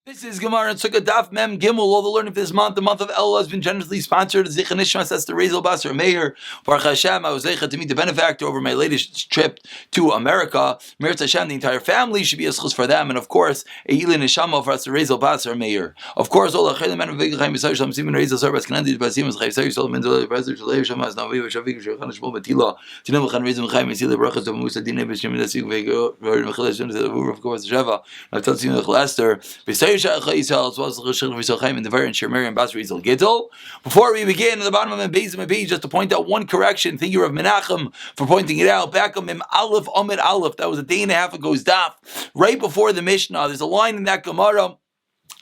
This is Gemara and Succah Daf Mem Gimel. All the learning for this month, the month of Elul, has been generously sponsored. Zicha Nishmas, that's the Rezel Basar Meir. Baruch Hashem, I was zeicha to meet the benefactor over my latest trip to America. Meretz Hashem, the entire family should be a schus for them, and of course, Eilin Nishama for us, the Rezel Basar Meir. Of course, all the Chayim men of Vegachayim Yisrael Shalom Simen Rezel Sarbas Kanandi Basim Chayim Yisrael Shalom Menzel President Shalom Shamas Navi Shavik Shulchan Shmol Batila Tinem Khan Rezel Chayim Yisrael Brachas to Musa Dine B'Shem Dasig Vego Mechel Shem Zevur of course Sheva. I've told you the Lester. As well as the Rosh Hashanah in the variant Shemir and Basri Zel Gittel. Before we begin, at the bottom of my page, just to point out one correction. Thank you, Rav Menachem, for pointing it out. Back on Mem Aleph Amid Aleph, that was a day and a half ago's daf, right before the Mishnah. There's a line in that Gemara.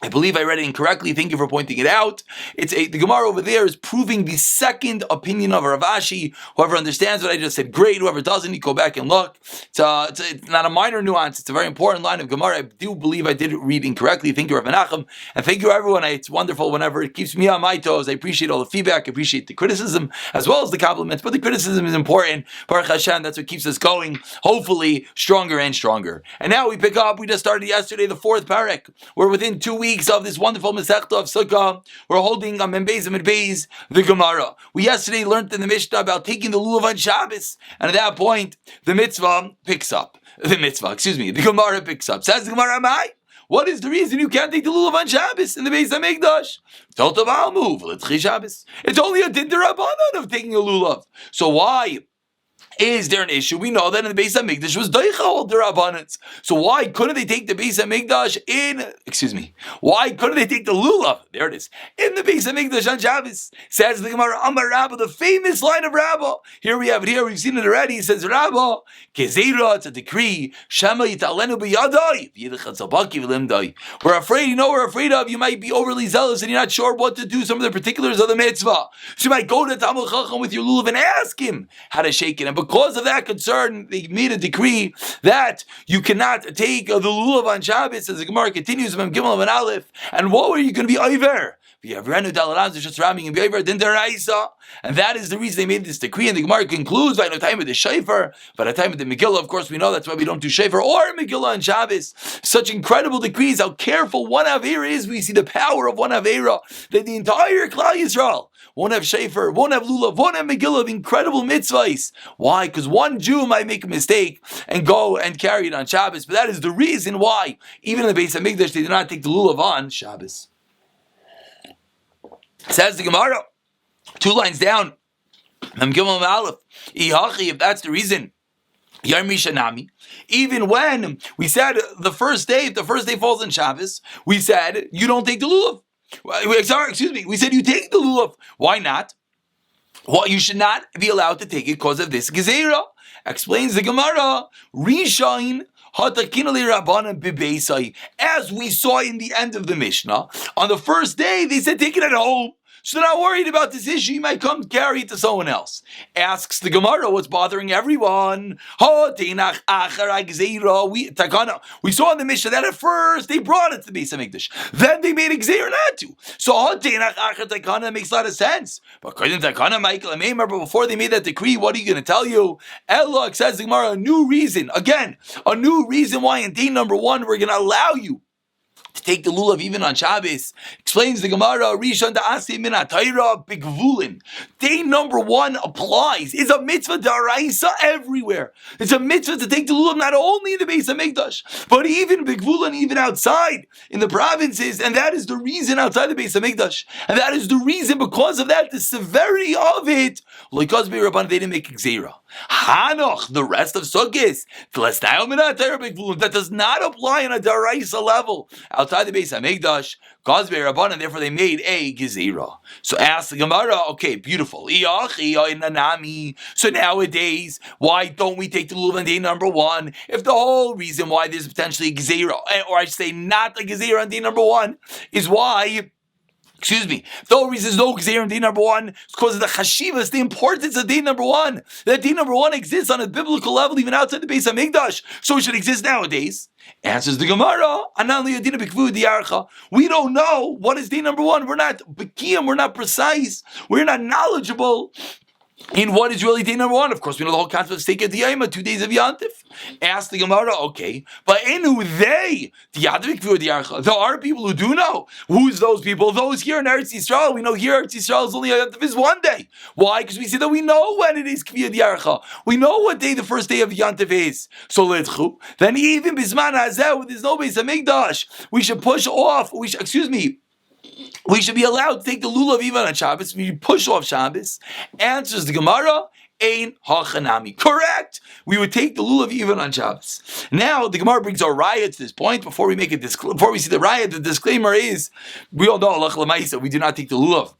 I believe I read it incorrectly. Thank you for pointing it out. The Gemara over there is proving the second opinion of Rav Ashi. Whoever understands what I just said, great. Whoever doesn't, you go back and look. It's not a minor nuance. It's a very important line of Gemara. I do believe I did read incorrectly. Thank you, Rav Menachem. And thank you, everyone. It's wonderful whenever it keeps me on my toes. I appreciate all the feedback. I appreciate the criticism as well as the compliments. But the criticism is important. Baruch Hashem, that's what keeps us going. Hopefully, stronger and stronger. And now we pick up. We just started yesterday the fourth parak. We're within 2 weeks of this wonderful Masechta of Sukkah. We're holding on Membeis and Medbeis, the Gemara. We yesterday learned in the Mishnah about taking the lulav on Shabbos, and at that point, the Gemara picks up. Says the Gemara, Amai, what is the reason you can't take the lulav on Shabbos in the Beis HaMikdash? It's only a din d'Rabbanan of taking a lulav. So why is there an issue? We know that in the Beis HaMikdash was Daicha all the Rabbanans. So why couldn't they take the Beis HaMikdash why couldn't they take the Lulav? There it is. In the Beis HaMikdash on Shabbos. Says the Gemara, Amar Rabba, the famous line of Rabba. Here we have it here. We've seen it already. He says, Rabba, Gezerah, it's a decree. Shema yitalenu b'yadai. We're afraid of. You might be overly zealous and you're not sure what to do, some of the particulars of the mitzvah. So you might go to Talmud Chacham with your Lulav and ask him how to shake it. And because of that concern, they made a decree that you cannot take the lulav on Shabbos, as the Gemara continues, and what were you going to be over? And that is the reason they made this decree. And the Gemara concludes by no time of the Shofar, but at the time of the Megillah, of course, we know that's why we don't do Shofar or Megillah on Shabbos. Such incredible decrees, how careful one Avera is. We see the power of one Avera, that the entire Klal Yisrael won't have Shofar, won't have Lulav, won't have Megillah, of incredible mitzvahs. Why? Because one Jew might make a mistake and go and carry it on Shabbos. But that is the reason why, even in the Beis HaMikdash, they did not take the Lulav on Shabbos. Says the Gemara, 2 lines down, if that's the reason, even when we said if the first day falls on Shabbos, we said you don't take the lulav. We said you take the lulav. Why not? Well, you should not be allowed to take it because of this gezerah. Explains the Gemara, Rishain. As we saw in the end of the Mishnah, on the first day they said take it at home. So they're not worried about this issue. You might come carry it to someone else. Asks the Gemara, what's bothering everyone? We saw in the Mishnah that at first they brought it to the Beis HaMikdash. Then they made a gzeira not to. So makes a lot of sense. But before they made that decree, what are you going to tell you? Ella, says the Gemara, a new reason. Again, a new reason why in day number 1 we're going to allow you to take the lulav even on Shabbos. Explains the Gemara, Rishon da'aseh min ha'Torah b'gvulin. Day number 1 applies. It's a mitzvah daraisa everywhere. It's a mitzvah to take the lulav not only in the Beis HaMikdash, but even b'gvulin, even outside in the provinces. And that is the reason outside the Beis HaMikdash. And that is the reason, because of that, the severity of it. Like they didn't make gzeira. Hanoch, the rest of Sukkahs, that does not apply on a daraisa level outside the Beis HaMikdash, and therefore they made a gezerah. So ask the Gemara, okay, beautiful. So nowadays, why don't we take the lulav on day number 1? If the whole reason why there's potentially a gezerah, or I should say not a gezerah on day number 1, is why the whole reason there's no Gezerah on day number 1 is because of the chashivas, the importance of day number 1. That day number 1 exists on a biblical level even outside the Beis HaMikdash. So it should exist nowadays. Answers the Gemara, we don't know what is day number 1. We're not bekiyam, we're not precise, we're not knowledgeable In what is really day number one? Of course, we know the whole concept of Sukkah Diyama, 2 days of Yantif. Ask the Gemara, okay, but inu they, there are people who do know. Who's those people? Those here in Eretz Yisrael. We know here Eretz Yisrael is only Yantif is 1 day. Why? Because we see that we know when it is Kviyah Diyarcha. We know what day the first day of Yantif is. So letchu. Then even Bisman Hazeh, when there's no Beis Hamikdash, we should push off. We should be allowed to take the lulav even on Shabbos. We push off Shabbos. Answers the Gemara, Ein hachanami. Correct. We would take the lulav even on Shabbos. Now the Gemara brings our raya to this point. Before we see the raya, the disclaimer is we all know halach l'maisa. We do not take the lulav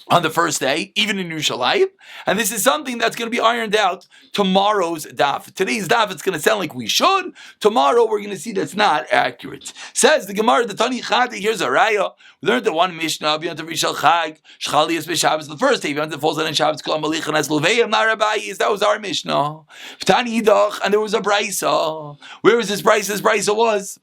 on the first day, even in Yerushalayim. And this is something that's going to be ironed out tomorrow's daf. Today's daf, it's going to sound like we should. Tomorrow, we're going to see that's not accurate. Says the Gemara, the Tani Chati, here's a raya. We learned that one Mishnah, B'yant of Rishal Chag, Shchalias B'Shabbos, the first day, B'yant of falls on Shabbos, Kol Malich, and Esloveyam, Narabayis, that was our Mishnah. Tani Yidach, and there was a Brisa. Where was this Brisa? This Brisa was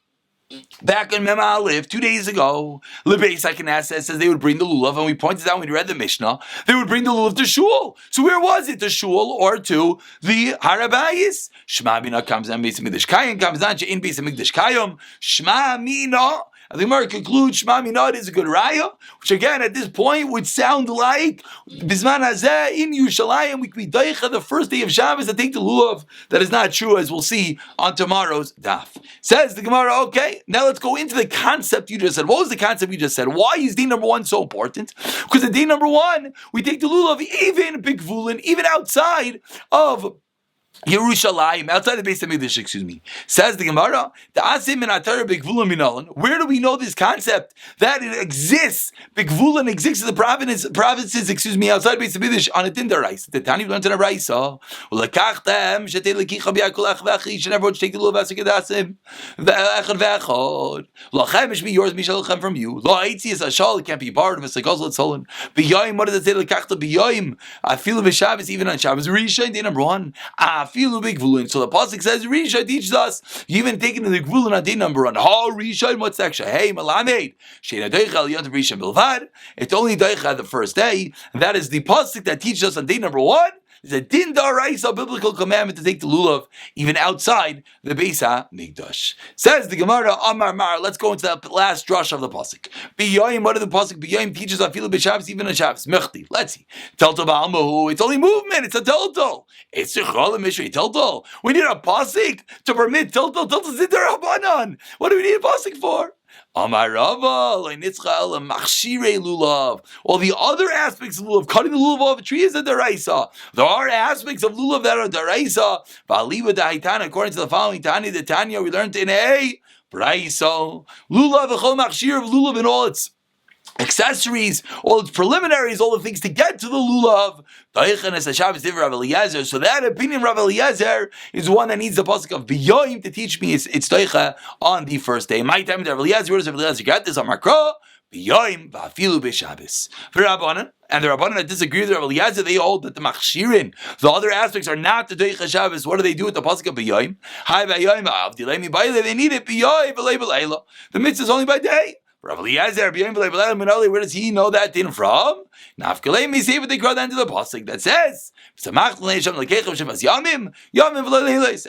back in Mem Aleph 2 days ago. Lebeis Hakenas says they would bring the lulav, and we pointed out when we read the Mishnah, they would bring the lulav to shul. So where was it? To shul or to the Harabayis? Shema Mina comes on Beis Hamikdash Kayim, comes on in Beis Hamikdash Kayim. Shema Mina. I think Gemara concludes Shema Minad is a good raya, which again at this point would sound like Bisman Hazeh in Yerushalayim we could be daicha the first day of Shabbos to take the lulav. That is not true, as we'll see on tomorrow's daf. Says the Gemara, okay, now let's go into the concept you just said. What was the concept you just said? Why is day number one so important? Because at day number one we take the lulav even bigvulin, even outside of Yerushalayim, outside the Beis Hamikdash, says the Gemara, where do we know this concept that it exists? Bigvulan exists in the provinces, outside Beis Hamikdash on a Tindar. The Tani learned in a Raisa. You should never take the lulav asikedasim. Lachem is yours, Mishal Lachem from you. Lo Eitzi is a shal, it can't be part of a Succah Tzolin. B'yoyim, what does it say? Lekachta b'yoyim. I feel b'Shabbos, even on Shabbos. Rishon, day number one. Filu big gvulin. So the pasuk says Rishon teaches us you even taking the gvulin on day number one. How Rishon? What's the extra? Hey, Malamed. Sheina Deichel Yont Rishon Bilvad. It's only Deichel the first day, and that is the pasuk that teaches us on day number one. It's a din daraisa biblical commandment to take the lulav even outside the Beis Hamikdash. Says the Gemara Amar Mar. Let's go into the last drush of the pasuk. B'yoyim, what did the pasuk B'yoyim teaches us? Afilu b'Shabbos, even on Shabbos. Mechti. Let's see. Telto ba'almahu. It's only movement. It's a telto. It's a Succah Mishrei telto. We need a pasuk to permit telto. Telto's in there Rabbanan. What do we need a pasuk for? Amar Rava, Leinitzcha Machshirei Lulav. All the other aspects of lulav, cutting the lulav off a tree is a deraisa. There are aspects of lulav that are deraisa. V'aliva da'itana, according to the following Tani, the Tanya we learned in a brayso. Lulav v'chol machshir of lulav in all its accessories, all its preliminaries, all the things to get to the lulav. So that opinion, Rav Eliezer, is one that needs the pasuk of B'yoyim to teach me its doicha on the first day. My time, Rav Eliezer, where does Rav Eliezer get this? Amakro, B'yoyim v'afilu b'Shabbos. For Rabbanan, and the Rabbanan that disagree with Rav Eliezer, they hold that the machshirin, the other aspects are not the doicha Shabbos. What do they do with the pasuk of B'yoyim? Hi B'yoyim, they need it B'yoyim v'lei b'leila. The mitzvah is only by day. Rav Eliezer, where does he know that din from? Nafkalei me see what they grow down to the pasuk that says, and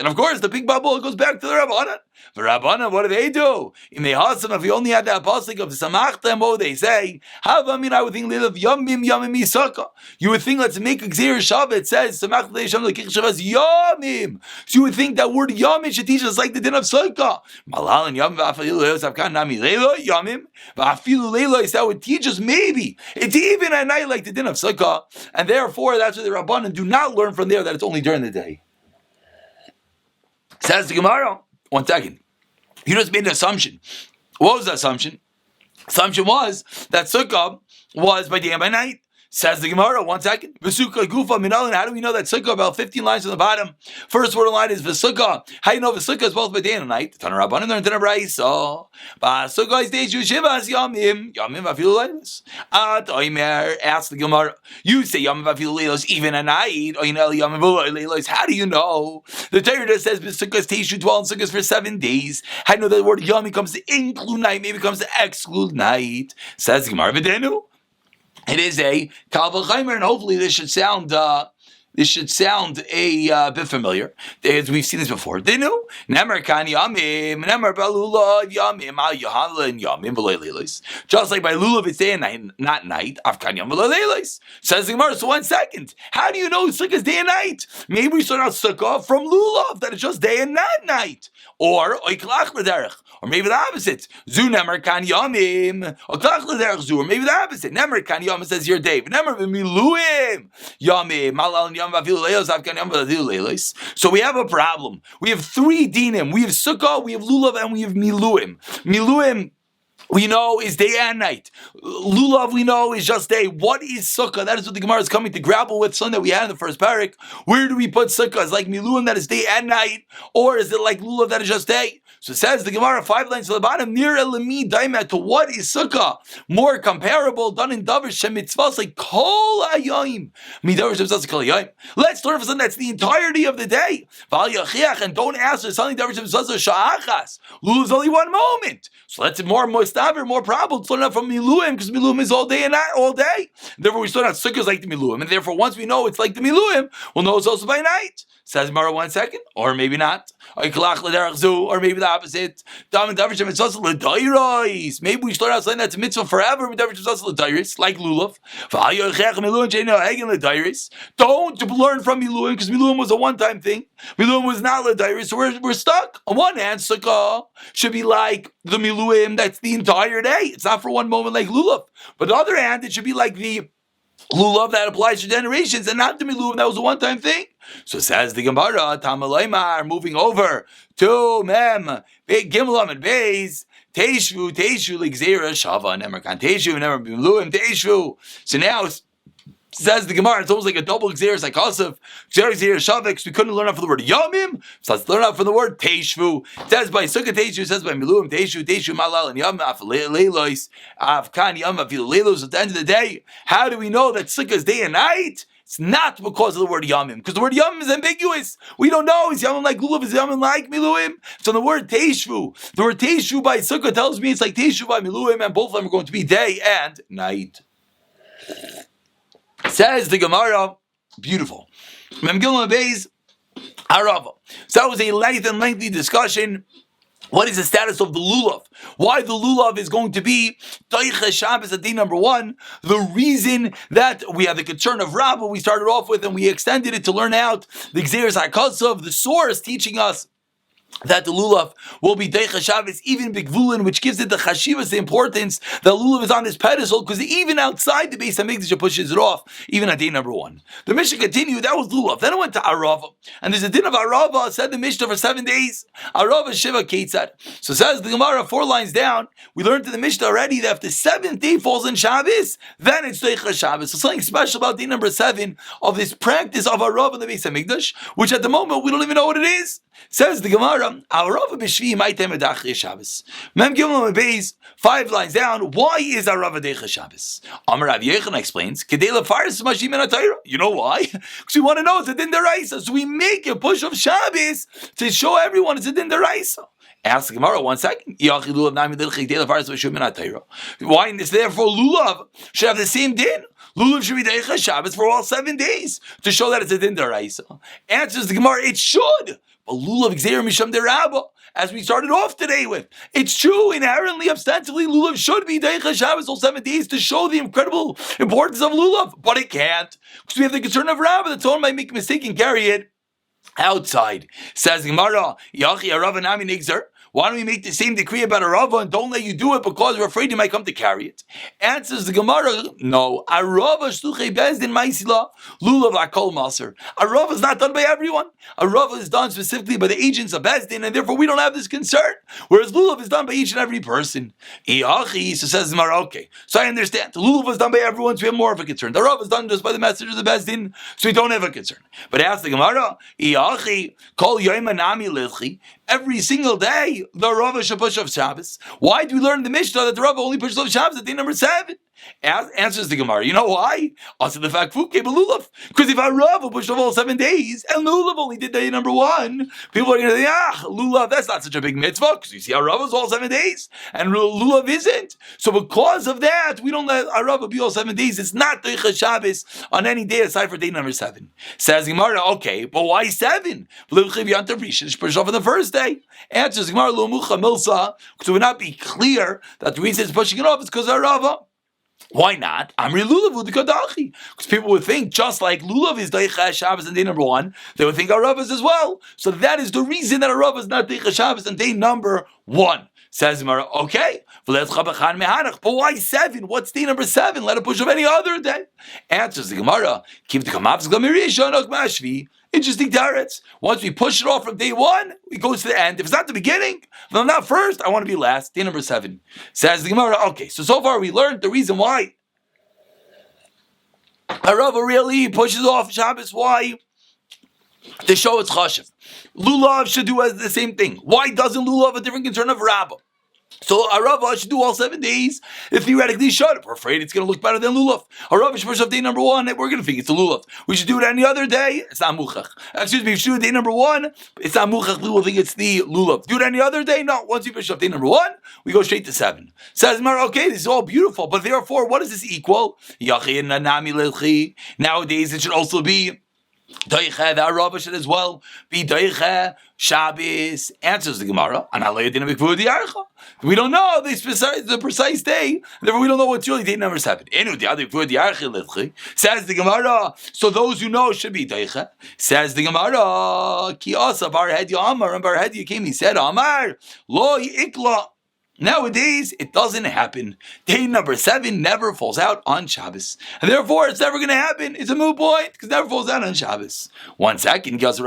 of course the big bubble goes back to the Rabbanan. The Rabbanan, what do? In the Hasan, if we only had that pasuk of Samachtem, what would they say? I would think of Yomim Succah. You would think, let's make a Gzir Shabbat. It says Yomim. So you would think that word Yomim should teach us like the din of Succah. Malal and Yomim Yomim that would teach us maybe it's even at night like the din of Succah, and therefore that's what the Rabbanan do not learn from there that it's only during the day. Says the Gemara. 1 second. You just made an assumption. What was the assumption? Assumption was that Sukkah was by day and by night. Says the Gemara, 1 second. V'sukkah gufa minalin. How do we know that Sukkah? About 15 lines on the bottom. First word of line is v'sukkah. How do you know v'sukkah is both by day and night? Tana Rabbanan and Tana Brayso. V'sukkah is day Shivas Yamim. Yamim v'afilu leilos. At Oimer, ask the Gemara. You say Yamim v'afilu leilos even at night. Oinel Yamim v'afilu leilos. How do you know? The Torah just says v'sukkah is teishu 12 sukkahs for 7 days. How do you know that the word Yamim comes to include night? Maybe it comes to exclude night. Says the Gemara v'denu. It is a Kal V'chaimer, and hopefully this should sound This should sound a bit familiar, as we've seen this before. Dinu, Nemer kan yamim, Nemer balulav yamim, al yohanla yamim v'leilis. Just like by lulav it's day and night, not night. Afkan yam v'leilis. Says the Gemara. So 1 second, how do you know Sukkah is day and night? Maybe we start out Sukkah from lulav, that it's just day and not night, or oiklach l'derech. Or maybe the opposite. Zu nemer kan yamim. Or maybe the opposite. Nemer kan yamim says your day. Nemer b'miluim yamim. Malal yam v'afilu leilos. Avkan yam v'afilu leilos. So we have a problem. We have 3 dinim. We have sukkah, we have lulav, and we have miluim. Miluim, we know, is day and night. Lulav, we know, is just day. What is sukkah? That is what the Gemara is coming to grapple with. Something that we had in the first parak. Where do we put sukkah? Is like miluim that is day and night, or is it like lulav that is just day? So it says the Gemara 5 lines to the bottom. Near elemi daimet, to what is sukkah? More comparable, done in davar shemitzvahs like kol hayom. Midavar shemitzvahs kol hayom. Let's learn for something that's the entirety of the day. Val yachiach, and don't ask for something davar shemitzvahs sha'achas. Lulav is only 1 moment. So let's more mustaver, more probable. Let's learn out from miluim, because miluim is all day and night, all day. Therefore, we start out sukkahs like the miluim, and therefore, once we know it's like the miluim, we'll know it's also by night. Says Mara 1 second, or maybe not. Or maybe the opposite. Maybe we start out saying that's a mitzvah forever, like lulav. Don't learn from miluim, because miluim was a one-time thing. Miluim was not l'dairis, so we're stuck. On one hand, sukkah should be like the miluim, that's the entire day. It's not for 1 moment like lulav. But on the other hand, it should be like the lulav that applies to generations, and not the miluim that was a one-time thing. So says the Gemara, Tamalaymar, moving over to Mem, Gimel and Beis, Teishvu, Ligzera, Shava, Nemerkan, Teishvu, Nemer Miluim, Teishvu. So now, says the Gemara, it's almost like a double Gzera, like Kosov, Gzera, Shavik, we couldn't learn out from the word Yamim, so let's learn out from the word Teishvu. It says by Sukkah Teishvu, it says by Miluim, Teishvu, Malal, and Yam, Leilos, Avkan, Yam, Leilos. At the end of the day, how do we know that Sukkah is day and night? It's not because of the word yamim, because the word yamim is ambiguous. We don't know, is yamim like lulav, is yamim like miluim? So the word teishvu, the word teishvu by sukkah tells me it's like teishvu by miluim, and both of them are going to be day and night. Says the Gemara, beautiful. Mem Gimel Beis Harava. So that was a lengthy discussion. What is the status of the lulav? Why the lulav is going to be Doicha Shabbos at day number 1. The reason that we have the concern of Rabbah we started off with, and we extended it to learn out the Gzeres HaKosov, the source teaching us that the lulav will be Deicha Shabbos, even Bigvulin, which gives it the chashivas, the importance that lulav is on this pedestal, because even outside the Beis Hamikdash it pushes it off, even at day number 1. The Mishnah continued, that was lulav. Then it went to Arava, and there's a din of Arava, said the Mishnah for 7 days. Arava Shiva Ketzad. So says the Gemara 4 lines down, we learned in the Mishnah already that if the 7th day falls in Shabbos, then it's Deicha Shabbos. So something special about day number 7 of this practice of Arava in the Beis Hamikdash, which at the moment we don't even know what it is. Says the Gemara, Arava b'shvi maitem edachri Shabbos. Mem Gimel Beis 5 lines down. Why is Arava decha Shabbos? Amar Rav Yechon explains, Kedei lefaris mashim en atayra. You know why? Because we want to know it's a din deraisa. So we make a push of Shabbos to show everyone it's a din deraisa. Ask the Gemara 1 second. Why in this? Therefore, lulav should have the same din. Lulav should be decha Shabbos for all 7 days to show that it's a din deraisa. Answers the Gemara, it should. But lulav gzeir misham derabah, as we started off today with, it's true inherently, ostensibly, lulav should be deicha Shabbos all 7 days to show the incredible importance of lulav, but it can't because we have the concern of Rabbah that someone might make a mistake and carry it outside. Says the Gemara, Yachi Arava Nami Nigzer. Why don't we make the same decree about a Rava and don't let you do it because we're afraid you might come to carry it? Answers the Gemara, no. A Rava shluchei bezdin ma'isila lulav akol maser. A Rava is not done by everyone. A Rava is done specifically by the agents of bezdin, and therefore we don't have this concern. Whereas lulav is done by each and every person. Iachi, so says the Gemara, okay. So I understand. The lulav is done by everyone, so we have more of a concern. The Rava is done just by the messengers of bezdin, so we don't have a concern. But ask the Gemara, Iachi, kol yoyma nami lilchi. Every single day, the Rava should push off Shabbos. Why do we learn in the Mishnah that the Rava only pushes off Shabbos at day number 7? Answers the Gemara. You know why? Also the fact lulav. Because if Arava pushed off all 7 days, and lulav only did day number 1, people are going to think, lulav, that's not such a big mitzvah, because you see Arava's all 7 days, and lulav isn't. So because of that, we don't let Arava be all 7 days. It's not Doicha Shabbos on any day aside for day number 7. Says Gemara, okay, but why 7? Pushed off on the first day. Answers Gemara, Lo Mucha Milsa, because it would not be clear that the reason it's pushing it off is because of Arava. Why not? Amri lulav udikadachi. Because people would think just like lulav is daicha Shabbos on day number 1, they would think Arava is as well. So that is the reason that Arava is not daicha Shabbos on day number 1. Says Gemara, okay, but why 7? What's day number 7? Let it push up any other day. Answers the Gemara, keep the kamavs gamirisha mashvi. Interesting teretz. Once we push it off from day 1, we go to the end. If it's not the beginning, if I'm not first, I want to be last. Day number 7. Says the Gemara, okay, so far we learned the reason why Arava really pushes off Shabbos. Why? To show it's chashiv. Lulav should do the same thing. Why doesn't Lulav have a different concern of Rabbah? So Arava should do all 7 days. If theoretically should, we're afraid it's going to look better than Lulav. Arava should push off day number 1. We're going to think it's a Lulav. We should do it any other day. It's not muchach. Excuse me. If you do it day number 1, it's not muchach. We will think it's the Lulav. Do it any other day? No. Once you push off day number 1, we go straight to 7. Says Mara, okay, this is all beautiful, but therefore, what does this equal? Nowadays, it should also be Doicha, the Arava should as well be Doicha Shabbos. Answers the Gemara. We don't know the precise day, therefore we don't know what's really day number 7. Says the Gemara, so those who know should be Doicha. Says the Gemara, Ki asa bar Hedya Amar, and bar Hedya came, he said, Amar, Lo Ikla. Nowadays, it doesn't happen. Day number 7 never falls out on Shabbos. And therefore, it's never going to happen. It's a moot point, because it never falls out on Shabbos. 1 second, when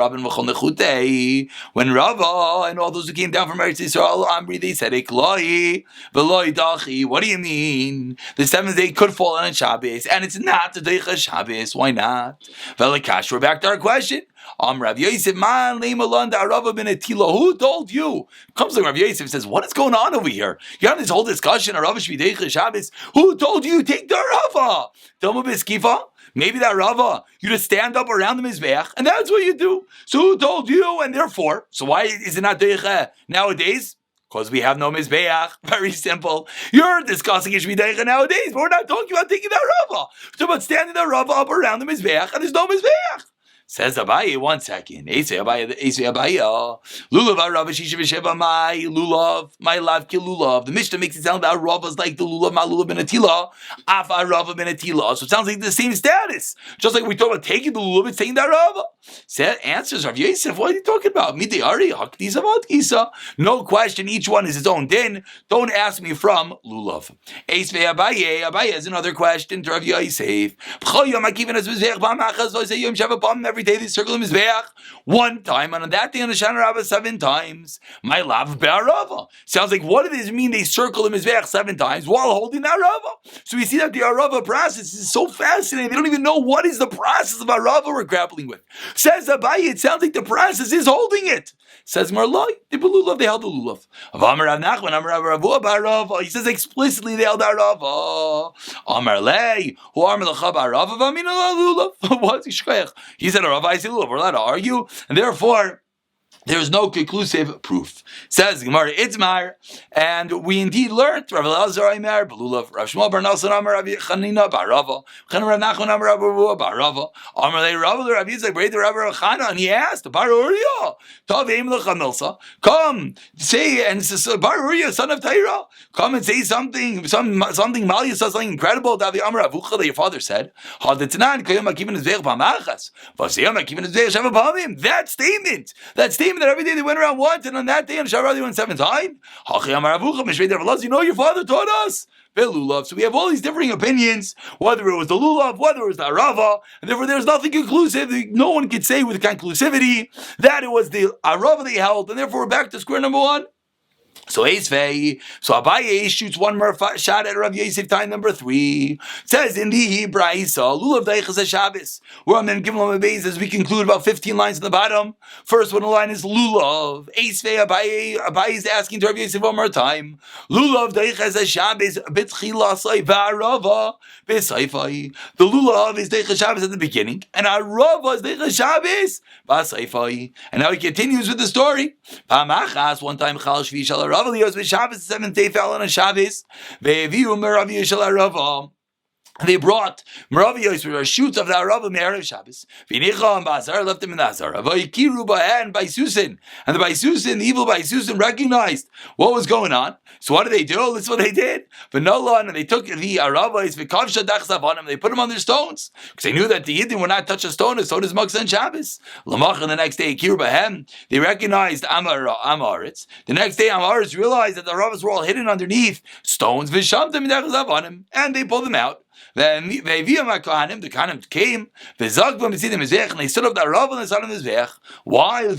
Rava and all those who came down from Eretz Yisrael, Amri, they said, Ekloi, Veloi Dachi. What do you mean? The 7th day could fall out on Shabbos, and it's not the Deicha Shabbos. Why not? Velikash, we're back to our question. Rav Yosef, man, Arava ben Atila. Who told you? Comes to Rav Yosef and says, what is going on over here? You have this whole discussion, Arava should be Deicha Shabbos. Who told you take the Arava? Toma Beskifa? Maybe that Rava, you just stand up around the Mizbeach, and that's what you do. So who told you? And therefore, so why is it not Deicha nowadays? Because we have no Mizbeach. Very simple. You're discussing it should be Deicha nowadays, but we're not talking about taking that Rava. We're talking about standing the Rava up around the Mizbeach, and there's no Mizbeach. Says Abaye, 1 second. Eisei Abaye. Lulav Arava Shisha V'Sheva my Lulav, my love ki Lulav. The Mishnah makes it sound that Arava is like the Lulav, my Lulav ben Atila, Af Arava ben Atila. So it sounds like the same status. Just like we talk about taking the Lulav, it's taking the Arava. Said answers Rav Yosef, what are you talking about? Midei Ari, Hakdisa Vatisa. No question, each one is its own din. Don't ask me from Lulav. Eisei Abaye. Abaye has another question to Rav Yosef. Every day they circle the Mizbeach 1 time, and on that day on the Shana Rabbah 7 times. My love be'arava. Sounds like what does it mean they circle the Mizbeach 7 times while holding the Arava? So we see that the Arava process is so fascinating. They don't even know what is the process of Arava we're grappling with. Says Abaye, it sounds like the process is holding it. Says Marloi, the Lulav, they held the Lulav. Amar Rav Nachman, Amar Rav Barava. He says explicitly they held Arava. Amar Lei, who Amar Lachab Arava, Vamina Lulav. What's he said Arava, I say Lulav. We're allowed to argue, and therefore there is no conclusive proof. Says Gemara Itzmar, and we indeed learned Rav Elazar Aimer Belulav, Rav Shmuel Bar Nelson Amar Rav Chanina Barava, Chanina Rav Nachman Amar Rav Barava, Amar Le Rav Rav Yitzchak Breder Rav Chana, and he asked Bar Uriah, Tav Eim Lechamilsa, come say, and Bar Uriah, son of Taira, come and say something Malia says something incredible. Davi Amar Avucha, that your father said, Hadetnan Kayom Akivan Zveich Bamachas, Vaseyam Akivan Zveich Sheva Bamim. That statement that every day they went around once, and on that day on Shabbat they went 7 times. You know your father taught us Lulav. So we have all these differing opinions, whether it was the Lulav, whether it was the Arava, and therefore there's nothing conclusive. No one could say with conclusivity that it was the Arava they held, and therefore we're back to square number 1. So Abaye shoots one more shot at Rav Yosef, time number 3. It says in the Braisa, Lulav Deichas Shabbos. We're on Mem Gimel Beis as we conclude about 15 lines in the bottom. First one line is Lulav. Abaye is asking to Rav Yosef one more time. Lulav Deichas Shabbos B'tchilasai V'Arava B'Saifai. The Lulav is Deichas Shabbos at the beginning, and Arava is Deichas Shabbos B'Saifai. And now he continues with the story. Pamachas, one time Chal Shvi Shal Rav Elios b'Shabbos, the 7th day fell on a Shabbos. Ve'eviu Merav Yishal Rava. They brought Meravios with our shoots of the Arava Me'erev Shabbos. V'nicha and Ba'azar left them in the Azara. V'yikiru Ba'an Ba'isusin. And the Ba'isusin, the evil Ba'isusin, recognized what was going on. So what did they do? That's what they did. V'nolan, and they took the Aravos, V'kavsha Dachsav on them, they put them on their stones. Because they knew that the Yidden would not touch a stone is Moksa and Shabbos. Lamach, and the next day, Yikiru Ba'hem, they recognized Amaritz. The next day, Amaritz realized that the Aravos were all hidden underneath stones. V'shamtem Dachsav on them, and they pulled them out. Then the Kohanim came, and they stood up the Arav on the side of the Mizbech. Why? The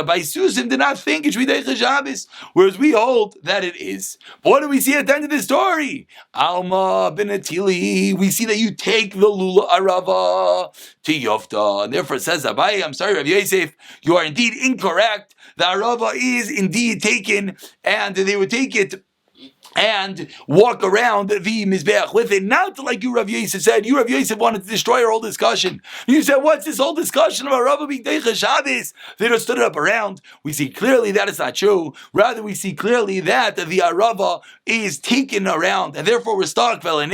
Baisusim did not think it should be Deichas Shabbos, whereas we hold that it is. But what do we see at the end of the story? Alma ben Atili, we see that you take the Lula Arava to Yofta, and therefore it says, Abaye, I'm sorry, Rav Yosef, you are indeed incorrect. The Arava is indeed taken, and they would take it and walk around the Mizbeach with it. Not like you, Rav Yosef, said. You, Rav Yosef, wanted to destroy our whole discussion. You said, what's this whole discussion about Arava being Deichas Shabbos? They just stood it up around. We see clearly that is not true. Rather, we see clearly that the Arava is taken around, and therefore we're stuck, and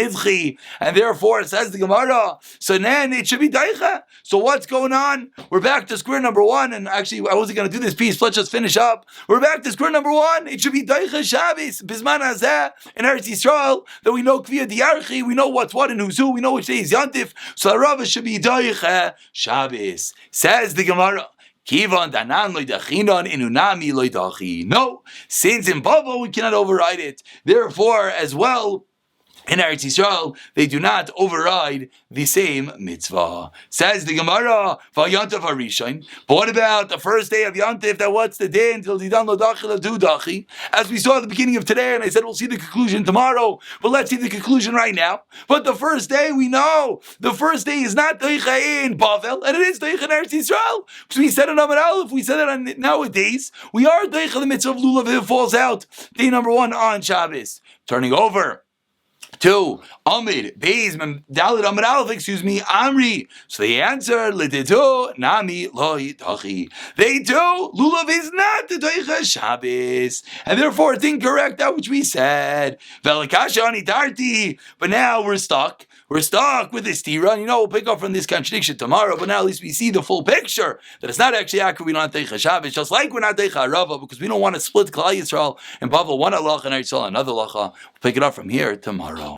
therefore it says the Gemara, so then it should be Deicha. So what's going on? We're back to square number 1, and actually I wasn't going to do this piece, let's just finish up. We're back to square number 1. It should be Deicha Shabbos, Bisman Hazeh, in Eretz Yisrael, that we know Kviyah Diarchi, we know what's what and who's who, we know which day is Yantif, so the Rava should be Deicha Shabbos. Says the Gemara, Kivan danan loidachinon inunami loidachi. No, since in Bava we cannot override it. Therefore, as well, in Eretz Yisrael, they do not override the same mitzvah. Says the Gemara, V'yantav Harishain. But what about the first day of Yantif? That what's the day until Didan lo dachi lo du dachi? As we saw at the beginning of today, and I said we'll see the conclusion tomorrow, but let's see the conclusion right now. But the first day, we know, the first day is not Deicha in Bavel, and it is Deicha in Eretz Yisrael. So we said it on Aleph, we said it on nowadays, we are Deicha, the mitzvah of Lulav, if it falls out. Day number 1 on Shabbos. Turning over to Amid, Beis, Dalit Amid Aleph, Amri. So they answer, L'titu, Nami, Loi, Tachi. They do, Lulav is not the Deicha Shabbos, and therefore it's incorrect that which we said. Velikasha Ani Darti, but now we're stuck. We're stuck with this tira. We'll pick up from this contradiction tomorrow, but now at least we see the full picture, that it's not actually accurate. We don't have Deicha Shabbos, just like we're not Deicha Arava, because we don't want to split Klal Yisrael and Bavel one halacha and Eretz Yisrael another halacha. We'll pick it up from here tomorrow.